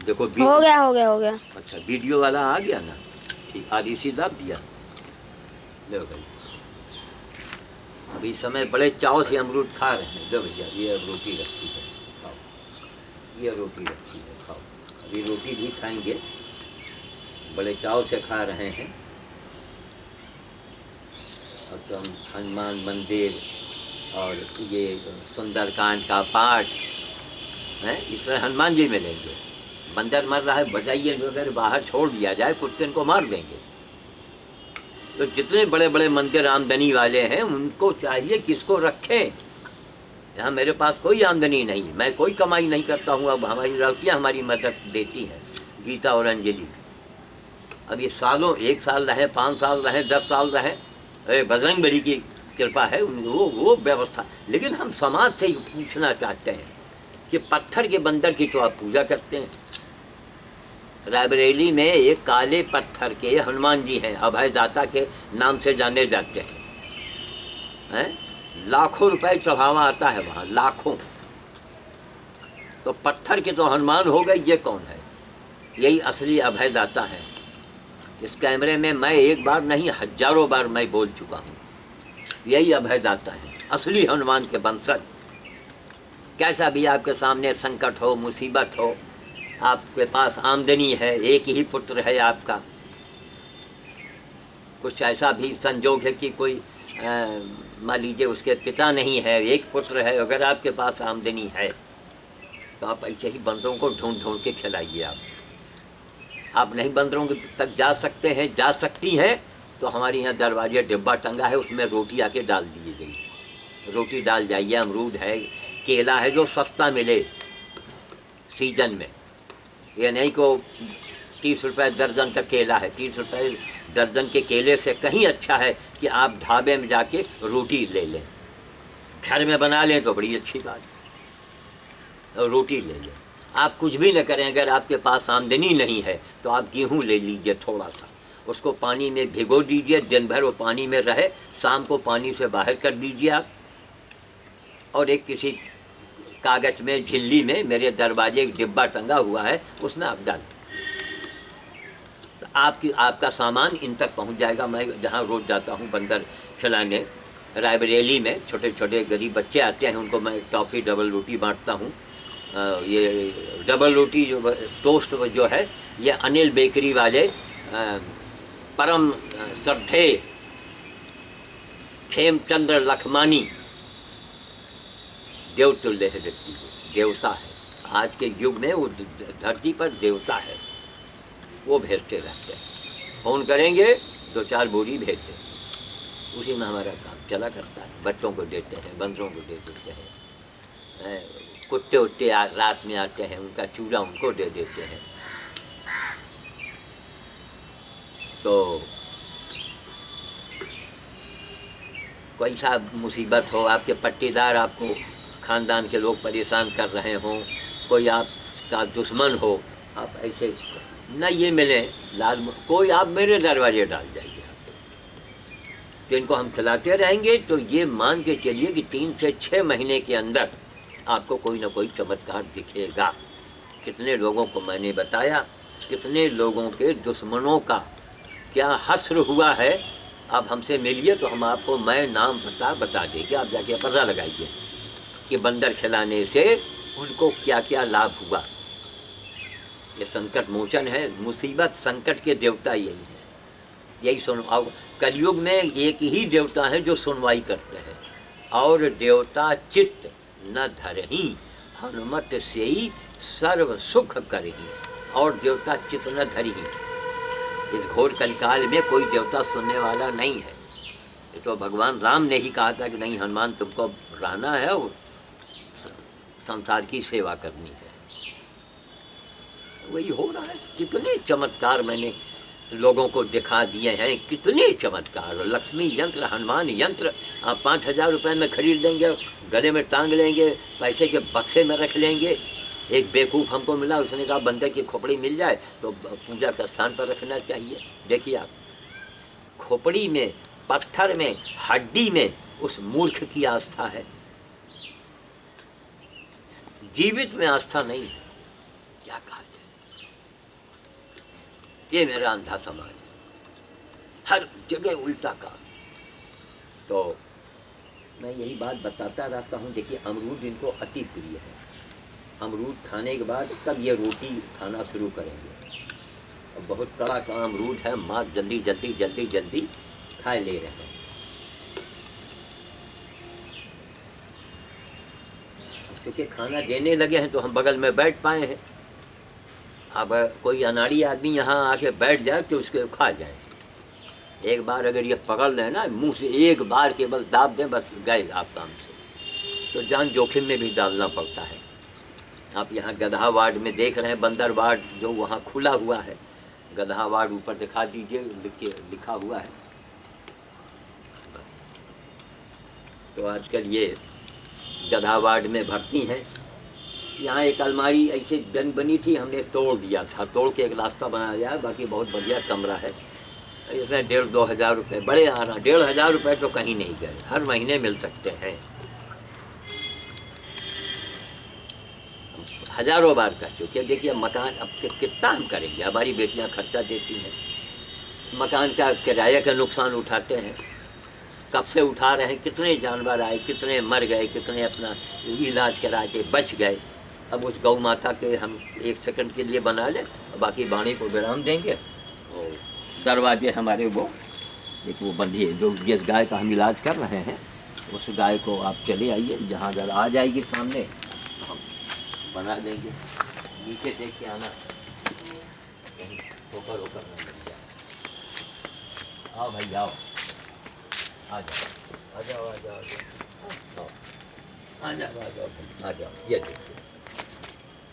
देखो हो गया हो गया हो गया। अच्छा वीडियो वाला आ गया ना, ठीक आदि सी दाब दिया। लो भाई अभी समय बड़े चाव से अमरूद खा रहे हैं। लो भैया ये अब रोटी रखी है, खाओ। ये रोटी रखी है, खाओ। अभी रोटी भी खाएंगे, बड़े चाव से खा रहे हैं। अब तो हम हनुमान मंदिर और ये सुंदरकांड का पाठ है, इस तरह हनुमान जी मिलेंगे। बंदर मर रहा है, बजाइए अगर बाहर छोड़ दिया जाए कुत्ते को मार देंगे। तो जितने बड़े बड़े मंदिर आमदनी वाले हैं उनको चाहिए कि इसको रखें। यहाँ मेरे पास कोई आमदनी नहीं, मैं कोई कमाई नहीं करता हूँ। अब हमारी लड़कियाँ हमारी मदद देती हैं, गीता और अंजलि। अब ये सालों 1 साल रहे, 5 साल रहे, 10 साल रहे, अरे बजरंग बली की कृपा है वो व्यवस्था। लेकिन हम समाज से ही पूछना चाहते हैं कि पत्थर के बंदर की तो आप पूजा करते हैं। रायबरेली में एक काले पत्थर के हनुमान जी हैं, अभयदाता के नाम से जाने जाते हैं। लाखों रुपए चढ़ावा आता है वहाँ, लाखों। तो पत्थर के तो हनुमान हो गए, ये कौन है? यही असली अभयदाता है। इस कैमरे में मैं एक बार नहीं हजारों बार मैं बोल चुका हूँ, यही अभयदाता है, असली हनुमान के वंशज। कैसा भी आपके सामने संकट हो, मुसीबत हो, आपके पास आमदनी है, एक ही पुत्र है आपका, कुछ ऐसा भी संजोग है कि कोई मान लीजिए उसके पिता नहीं है, एक पुत्र है, अगर आपके पास आमदनी है तो आप ऐसे ही बंदरों को ढूंढ ढूंढ के खिलाइए। आप नहीं बंदरों तक जा सकते हैं, जा सकती हैं, तो हमारे यहाँ दरवाजे डिब्बा टंगा है, उसमें रोटी आके डाल दी गई, रोटी डाल जाइए। अमरूद है, केला है, जो सस्ता मिले सीजन में। ये नहीं को 30 रुपये दर्जन का केला है, 30 रुपये दर्जन के केले से कहीं अच्छा है कि आप ढाबे में जाके रोटी ले लें। घर में बना लें तो बड़ी अच्छी बात, और रोटी ले लें। आप कुछ भी न करें, अगर आपके पास आमदनी नहीं है तो आप गेहूँ ले लीजिए थोड़ा सा, उसको पानी में भिगो दीजिए, दिन भर वो पानी में रहे, शाम को पानी से बाहर कर दीजिए आप, और एक किसी कागज़ में, झिल्ली में, मेरे दरवाजे एक डिब्बा टंगा हुआ है, उसमें आप डाल, तो आपका सामान इन तक पहुंच जाएगा। मैं जहां रोज़ जाता हूं बंदर खिलाने, रायबरेली में छोटे छोटे गरीब बच्चे आते हैं, उनको मैं टॉफ़ी डबल रोटी बांटता हूं। ये डबल रोटी जो टोस्ट जो है, ये अनिल बेकरी वाले परम श्रद्धेय खेमचंद्र लखमानी देवतुल्य है व्यक्ति, देवता है। आज के युग में वो धरती पर देवता है, वो भेजते रहते हैं। फ़ोन करेंगे 2-4 बोरी भेजते हैं, उसी में हमारा काम चला करता है। बच्चों को देते हैं, बंदरों को दे देते हैं, कुत्ते उत्ते रात में आते हैं, उनका चूड़ा उनको दे देते हैं। तो कोई सा मुसीबत हो, आपके पट्टीदार आपको ख़ानदान के लोग परेशान कर रहे हों, कोई आपका दुश्मन हो, आप ऐसे न ये मिले लाल, कोई आप मेरे दरवाजे डाल जाइए। तो इनको हम खिलाते रहेंगे, तो ये मान के चलिए कि 3 से 6 महीने के अंदर आपको कोई ना कोई चमत्कार दिखेगा। कितने लोगों को मैंने बताया, कितने लोगों के दुश्मनों का क्या हश्र हुआ है। आप हमसे मिलिए तो हम आपको मैं नाम पता बता देंगे, आप जाके पता लगाइए कि बंदर खिलाने से उनको क्या क्या लाभ हुआ। ये संकट मोचन है, मुसीबत संकट के देवता यही है, यही सुन। और कलयुग में एक ही देवता है जो सुनवाई करते हैं, और देवता चित्त न धरही, हनुमत से ही सर्व सुख करही, और देवता चित्त न धरही। इस घोर कलिकाल में कोई देवता सुनने वाला नहीं है। ये तो भगवान राम ने ही कहा था कि नहीं हनुमान तुमको रहना है और संसार की सेवा करनी है। वही हो रहा है। कितने चमत्कार मैंने लोगों को दिखा दिए हैं, कितने चमत्कार। लक्ष्मी यंत्र, हनुमान यंत्र आप 5000 रुपये में खरीद लेंगे, गले में टांग लेंगे, पैसे के बक्से में रख लेंगे। एक बेवकूफ़ हमको मिला, उसने कहा बंदर की खोपड़ी मिल जाए तो पूजा का स्थान पर रखना चाहिए। देखिए आप, खोपड़ी में, पत्थर में, हड्डी में उस मूर्ख की आस्था है, जीवित में आस्था नहीं है। क्या कहा जाए। ये मेरा अंधा समाज है, हर जगह उल्टा काम। तो मैं यही बात बताता रहता हूँ। देखिए अमरूद इनको अति प्रिय है, अमरूद खाने के बाद तब ये रोटी खाना शुरू करेंगे। और बहुत कड़ा का अमरूद है, माँ जल्दी जल्दी जल्दी जल्दी खा ले रहे हैं। क्योंकि खाना देने लगे हैं तो हम बगल में बैठ पाए हैं। अब कोई अनाड़ी आदमी यहाँ आके बैठ जाए तो उसके खा जाए। एक बार अगर ये पकड़ लें ना, मुंह से एक बार केवल दाब दें, बस गए आप काम से। तो जान जोखिम में भी डालना पड़ता है। आप यहाँ गधा वार्ड में देख रहे हैं, बंदर वार्ड जो वहाँ खुला हुआ है, गधा वार्ड ऊपर दिखा दीजिए, लिखा हुआ है। तो आजकल ये गधा वार्ड में भर्ती हैं। यहाँ एक अलमारी ऐसे बनी थी, हमने तोड़ दिया था, तोड़ के एक रास्ता बना लिया है। बाकी बहुत बढ़िया कमरा है, इसमें 1,500-2 हज़ार रुपये बड़े आ रहा। 1,500 हज़ार रुपये तो कहीं नहीं गए, हर महीने मिल सकते हैं। हज़ारों बार कर चुके। देखिए मकान अब कितना हम करेंगे, हमारी बेटियां खर्चा देती हैं, मकान का किराया का नुकसान उठाते हैं। कब से उठा रहे हैं, कितने जानवर आए, कितने मर गए, कितने अपना इलाज करा के बच गए। अब उस गौ माता के हम 1 सेकंड के लिए बना लें, बाकी वाणी को विराम देंगे। और दरवाजे हमारे वो एक वो बंधी है, जो जिस गाय का हम इलाज कर रहे हैं उस गाय को आप चले आइए, जहाँ अगर आ जाएगी सामने तो हम बना देंगे। नीचे देख के आना, कहीं होकर होकर ना लग जाए। आओ भाई आओ, आ जाओ आ जाओ आ जाओ आ जाओ आ जाओ आ जाओ। ये देखिए,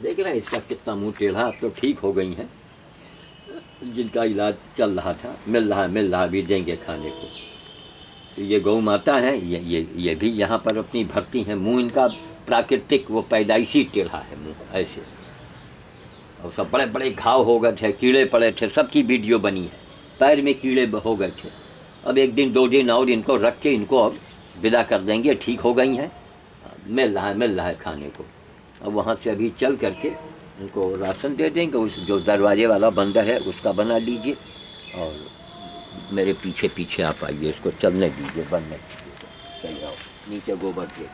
देख रहे हैं इसका कितना मुँह टेढ़ा। अब तो ठीक हो गई हैं, जिनका इलाज चल रहा था मिल रहा भी देंगे खाने को। तो ये गौ माता हैं, ये भी यहाँ पर अपनी भर्ती हैं। मुँह इनका प्राकृतिक वो पैदाइशी टेढ़ा है मुँह ऐसे। और सब बड़े बड़े घाव हो गए थे, कीड़े पड़े थे, सबकी वीडियो बनी है। पैर में कीड़े हो गए थे। अब 1 दिन 2 दिन और इनको रख के इनको अब विदा कर देंगे, ठीक हो गई हैं, मिल रहा है खाने को। अब वहाँ से अभी चल करके उनको राशन दे देंगे। उस जो दरवाजे वाला बंदर है उसका बना लीजिए, और मेरे पीछे पीछे आप आइए, इसको चलने दीजिए, बनने दीजिए, चल जाओ नीचे गोबर के।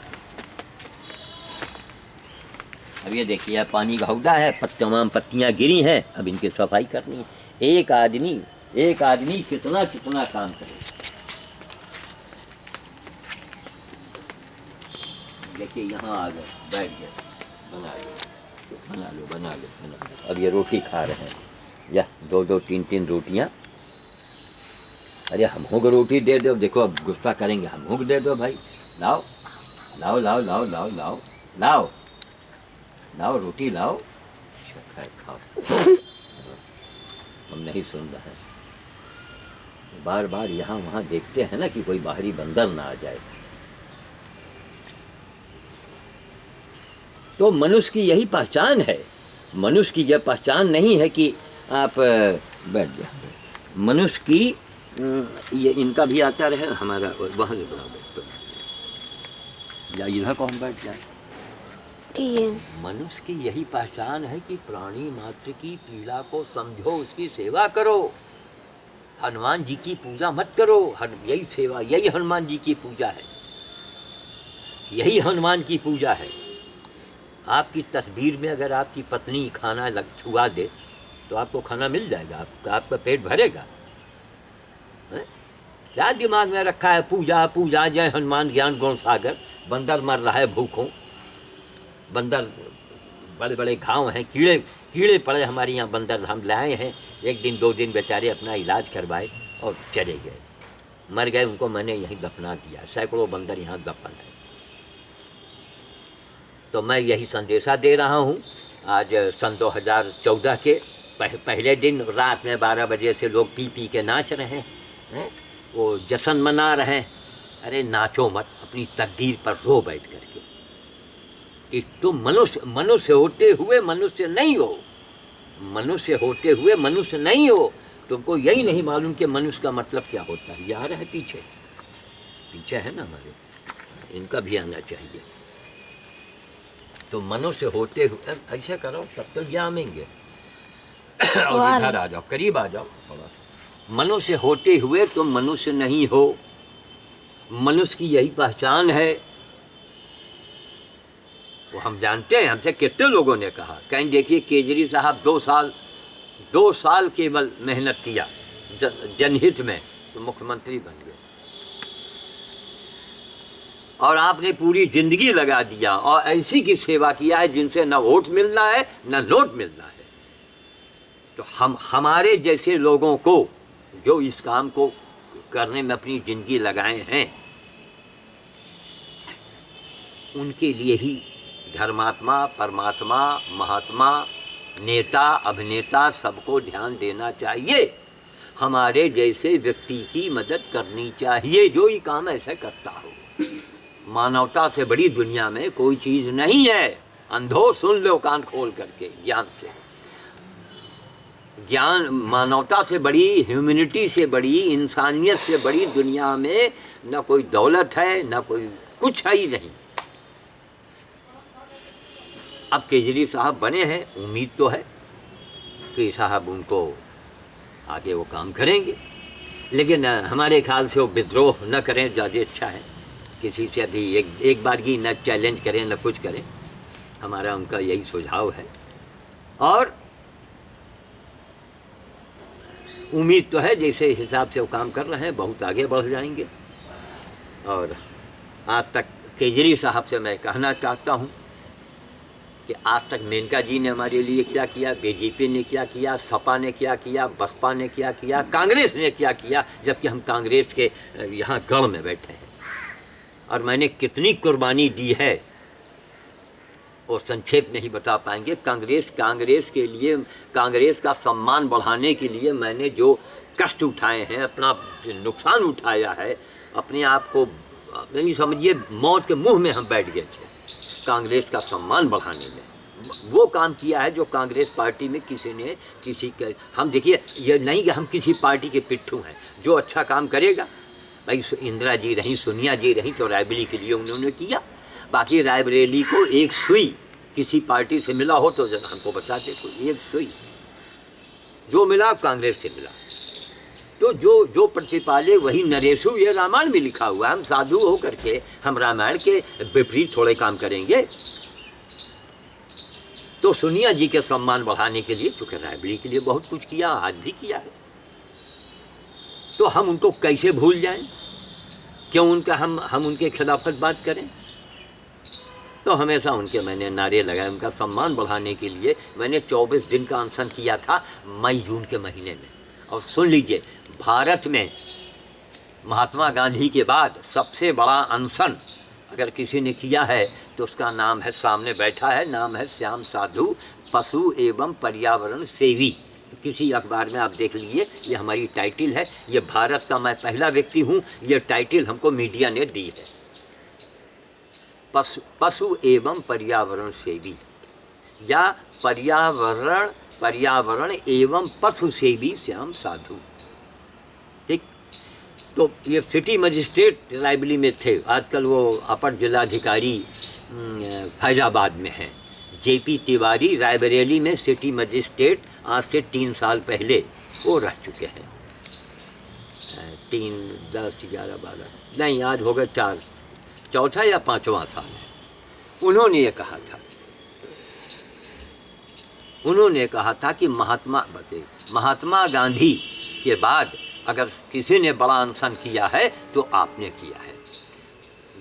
अब ये देखिए पानी का हौदा है, तमाम पत्तियाँ गिरी हैं, अब इनकी सफाई करनी है। एक आदमी कितना काम करे। देखिए यहाँ आ गए, बैठ गए, बना लो। अब ये रोटी खा रहे हैं, या 2-2 3-3 रोटियाँ। अरे हमको को रोटी दे दो। देखो अब गुस्सा करेंगे, हमको को दे दो भाई, लाओ रोटी लाओ, खाओ। हम नहीं सुन रहे हैं, बार बार यहाँ वहाँ देखते हैं ना कि कोई बाहरी बंदर ना आ जाए। तो मनुष्य की यही पहचान है। मनुष्य की यह पहचान नहीं है कि आप बैठ जाए। मनुष्य की ये इनका भी आता रहे, हमारा वहाँ से बड़ा या इधर को हम बैठ जाए। मनुष्य की यही पहचान है कि प्राणी मात्र की पीड़ा को समझो, उसकी सेवा करो। हनुमान जी की पूजा मत करो, यही सेवा, यही हनुमान जी की पूजा है, यही हनुमान की पूजा है। आपकी तस्वीर में अगर आपकी पत्नी खाना छुआ दे तो आपको खाना मिल जाएगा, आपका पेट भरेगा। क्या दिमाग में रखा है, पूजा जय हनुमान ज्ञान गुण सागर। बंदर मर रहा है भूखों, बंदर बड़े बड़े घाव हैं, कीड़े पड़े हमारे यहाँ बंदर हम लाए हैं। 1 दिन 2 दिन बेचारे अपना इलाज करवाए और चले गए, मर गए। उनको मैंने यहीं दफना दिया। सैकड़ों बंदर यहाँ दफन है। तो मैं यही संदेशा दे रहा हूँ। आज सन 2014 के पहले दिन रात में 12 बजे से लोग पी के नाच रहे हैं, वो जश्न मना रहे हैं। अरे नाचो मत, अपनी तकदीर पर रो बैठ करके कि तुम मनुष्य होते हुए मनुष्य नहीं हो, मनुष्य होते हुए मनुष्य नहीं हो। तुमको यही नहीं मालूम कि मनुष्य का मतलब क्या होता है। ये आ रहा है पीछे है ना हमारे, इनका भी आना चाहिए। तो मनुष्य होते हुए ऐसा करो तब तो जामेंगे। और इधर आ जाओ, करीब आ जाओ थोड़ा। मनुष्य होते हुए तुम मनुष्य नहीं हो। मनुष्य की यही पहचान है। वो हम जानते हैं, हमसे कितने लोगों ने कहा। कहीं देखिए केजरी साहब 2 साल केवल मेहनत किया जनहित में, तो मुख्यमंत्री बन गए। और आपने पूरी जिंदगी लगा दिया और ऐसी की सेवा किया है जिनसे न वोट मिलना है न नोट मिलना है। तो हमारे जैसे लोगों को जो इस काम को करने में अपनी जिंदगी लगाए हैं, उनके लिए ही धर्मात्मा, परमात्मा, महात्मा, नेता, अभिनेता सबको ध्यान देना चाहिए। हमारे जैसे व्यक्ति की मदद करनी चाहिए जो ये काम ऐसे करता हो। मानवता से बड़ी दुनिया में कोई चीज़ नहीं है। अंधो सुन लो कान खोल करके ज्ञान से। ज्ञान, मानवता से बड़ी, ह्यूमैनिटी से बड़ी, इंसानियत से बड़ी दुनिया में न कोई दौलत है, न कोई कुछ है ही नहीं। अब केजरी साहब बने हैं, उम्मीद तो है कि साहब उनको आगे वो काम करेंगे, लेकिन हमारे ख्याल से वो विद्रोह न करें, ज़्यादा अच्छा है। किसी से अभी एक बार की न चैलेंज करें न कुछ करें, हमारा उनका यही सुझाव है। और उम्मीद तो है जैसे हिसाब से वो काम कर रहे हैं बहुत आगे बढ़ जाएंगे। और आज तक केजरी साहब से मैं कहना चाहता हूँ कि आज तक मेनका जी ने हमारे लिए क्या किया, बीजेपी ने क्या किया, सपा ने क्या किया, बसपा ने क्या किया, कांग्रेस ने क्या किया, जबकि हम कांग्रेस के यहाँ गढ़ में बैठे हैं। और मैंने कितनी कुर्बानी दी है और संक्षेप नहीं बता पाएंगे। कांग्रेस के लिए, कांग्रेस का सम्मान बढ़ाने के लिए मैंने जो कष्ट उठाए हैं, अपना नुकसान उठाया है, अपने आप को नहीं समझिए मौत के मुंह में हम बैठ गए थे कांग्रेस का सम्मान बढ़ाने में। वो काम किया है जो कांग्रेस पार्टी में किसी ने किसी के, हम देखिए ये नहीं कि हम किसी पार्टी के पिट्ठू हैं। जो अच्छा काम करेगा, भाई इंदिरा जी रहीं, सोनिया जी रहीं, तो रायबरेली के लिए उन्होंने किया। बाकी रायबरेली को एक सुई किसी पार्टी से मिला हो तो हमको बता दे, कोई एक सुई जो मिला कांग्रेस से मिला। तो जो प्रतिपाले वही नरेशु, ये रामायण में लिखा हुआ है। हम साधु हो करके हम रामायण के विपरीत थोड़े काम करेंगे। तो सोनिया जी के सम्मान बढ़ाने के लिए, चूँकि रायबरेली के लिए बहुत कुछ किया, आज भी किया है, तो हम उनको कैसे भूल जाएं? क्यों उनका हम उनके खिलाफत बात करें? तो हमेशा उनके मैंने नारे लगाए। उनका सम्मान बढ़ाने के लिए मैंने 24 दिन का अनशन किया था मई जून के महीने में। और सुन लीजिए, भारत में महात्मा गांधी के बाद सबसे बड़ा अनशन अगर किसी ने किया है तो उसका नाम है, सामने बैठा है, नाम है श्याम साधु, पशु एवं पर्यावरण सेवी। किसी अखबार में आप देख लीजिए, ये हमारी टाइटल है। ये भारत का मैं पहला व्यक्ति हूँ, ये टाइटल हमको मीडिया ने दी है, पशु एवं पर्यावरण सेवी, या पर्यावरण एवं पशु सेवी श्याम साधु। ठीक, तो ये सिटी मजिस्ट्रेट रायबरेली में थे, आजकल वो अपर जिलाधिकारी फैजाबाद में हैं। जेपी तिवारी रायबरेली में सिटी मजिस्ट्रेट आज से 3 साल पहले वो रह चुके हैं। 3, 10, 11, 12 नहीं, आज हो गए 4, चौथा या 5वां साल है। उन्होंने ये कहा था कि महात्मा गांधी के बाद अगर किसी ने बड़ा अनशन किया है तो आपने किया है।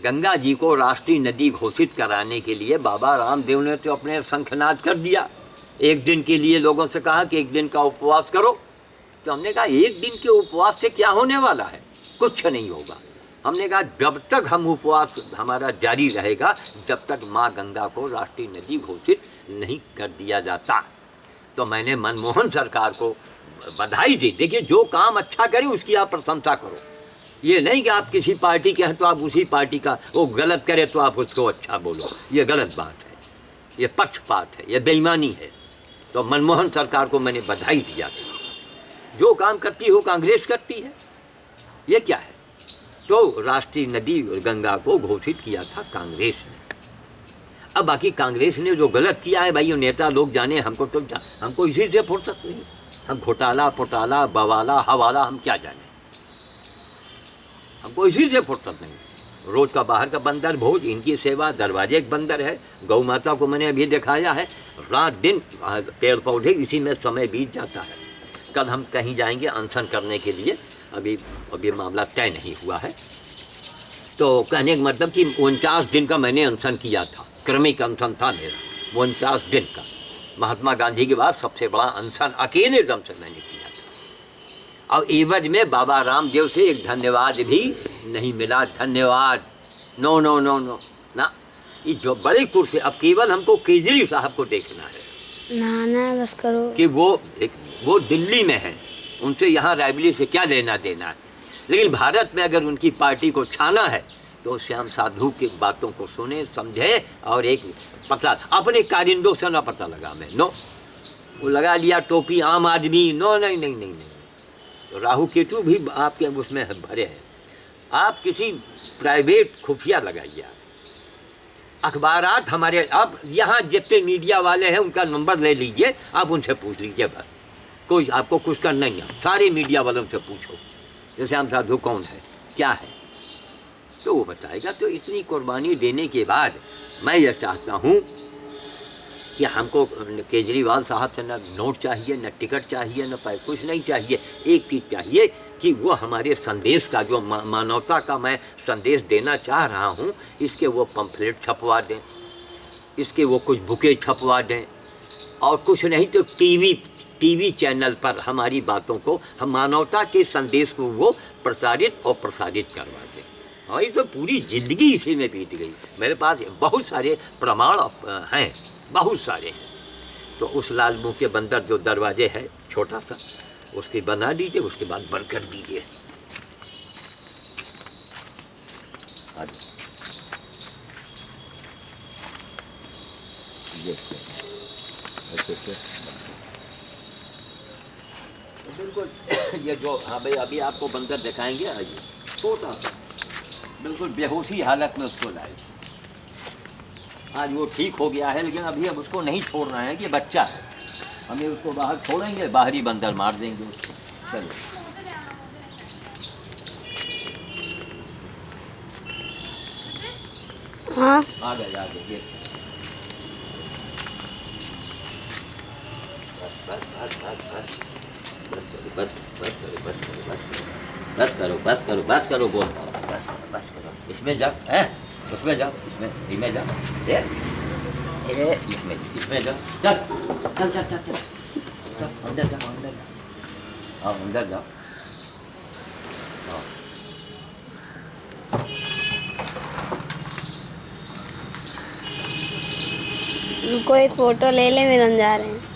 गंगा जी को राष्ट्रीय नदी घोषित कराने के लिए बाबा रामदेव ने तो अपने शंखनाद कर दिया। एक दिन के लिए लोगों से कहा कि 1 दिन का उपवास करो, तो हमने कहा 1 दिन के उपवास से क्या होने वाला है, कुछ नहीं होगा। हमने कहा जब तक हम उपवास हमारा जारी रहेगा, जब तक माँ गंगा को राष्ट्रीय नदी घोषित नहीं कर दिया जाता। तो मैंने मनमोहन सरकार को बधाई दी। देखिए, जो काम अच्छा करे उसकी आप प्रशंसा करो। ये नहीं कि आप किसी पार्टी के हैं तो आप उसी पार्टी का, वो गलत करे तो आप उसको अच्छा बोलो, ये गलत बात है, ये पक्षपात है, ये बेईमानी है। तो मनमोहन सरकार को मैंने बधाई दिया था। जो काम करती हो कांग्रेस करती है, ये क्या है? तो राष्ट्रीय नदी गंगा को घोषित किया था कांग्रेस ने। अब बाकी कांग्रेस ने जो गलत किया है भाई, वो नेता लोग जाने, हमको इसी से फुर्सत नहीं। हम घोटाला बवाला हवाला हम क्या जाने, हमको इसी से फुर्सत नहीं। रोज का बाहर का बंदर भोज, इनकी सेवा, दरवाजे एक बंदर है। गौ माता को मैंने अभी दिखाया है, रात दिन पेड़ पौधे, इसी में समय बीत जाता है। कल हम कहीं जाएंगे अनशन करने के लिए, अभी मामला तय नहीं हुआ है। तो कहने का मतलब कि 49 दिन का मैंने अनशन किया था, क्रमिक अनशन था मेरा 49 दिन का। महात्मा गांधी के बाद सबसे बड़ा अनशन अकेले दम से मैंने किया था। और एवज में बाबा रामदेव से एक धन्यवाद भी नहीं मिला। धन्यवाद नो नो नो नो ना, ये जो बड़ी कुर्सी, अब केवल हमको केजरी साहब को देखना है ना बस करो कि वो दिल्ली में है, उनसे यहाँ रायबरेली से क्या लेना देना है। लेकिन भारत में अगर उनकी पार्टी को छाना है तो श्याम साधु की बातों को सुने, समझे, और एक पता अपने कारिंदों से ना पता लगा मैं, नो, वो लगा लिया टोपी आम आदमी, नो नहीं नहीं नहीं नहीं। तो राहु केतु भी आपके उसमें भरे हैं। आप किसी प्राइवेट खुफिया लगाइए, अखबारात हमारे, आप यहाँ जितने मीडिया वाले हैं उनका नंबर ले लीजिए, आप उनसे पूछ लीजिए बस, कोई आपको कुछ करना नहीं है। सारे मीडिया वालों से पूछो जैसे श्याम साधु कौन है, क्या है, तो वो बताएगा। तो इतनी कुर्बानी देने के बाद मैं यह चाहता हूँ कि हमको केजरीवाल साहब से न नोट चाहिए, न टिकट चाहिए, न पैसा, कुछ नहीं चाहिए। एक चीज़ चाहिए कि वो हमारे संदेश का, जो मानवता का मैं संदेश देना चाह रहा हूँ, इसके वो पम्फलेट छपवा दें, इसके वो कुछ बुके छपवा दें, और कुछ नहीं तो टीवी चैनल पर हमारी बातों को, हम मानवता के संदेश को वो प्रसारित करवा दें। हमारी तो पूरी ज़िंदगी इसी में बीत गई। मेरे पास बहुत सारे प्रमाण हैं, बहुत सारे हैं। तो उस लाल मुँह के बंदर जो दरवाजे है छोटा सा, उसकी बना दीजिए, उसके बाद बंद कर दीजिए। बिल्कुल ये जो, हाँ भाई अभी आपको बंदर दिखाएंगे, आइए, छोटा सा बिल्कुल बेहोशी हालत में उसको लाए। आज वो ठीक हो गया है, लेकिन अभी अब उसको नहीं छोड़ रहे हैं कि बच्चा है, हमें उसको बाहर छोड़ेंगे, बाहरी बंदर मार देंगे उसको। चलो हाँ आ गए ये बस करो बोल, बस करो, इसमें जाओ, हैं उसमें जाओ, इसमें जाओ, इसमें जाओ, चल अंदर जाओ, हाँ अंदर जाओ। उनको एक फोटो ले ले, मिलन जा रहे हैं।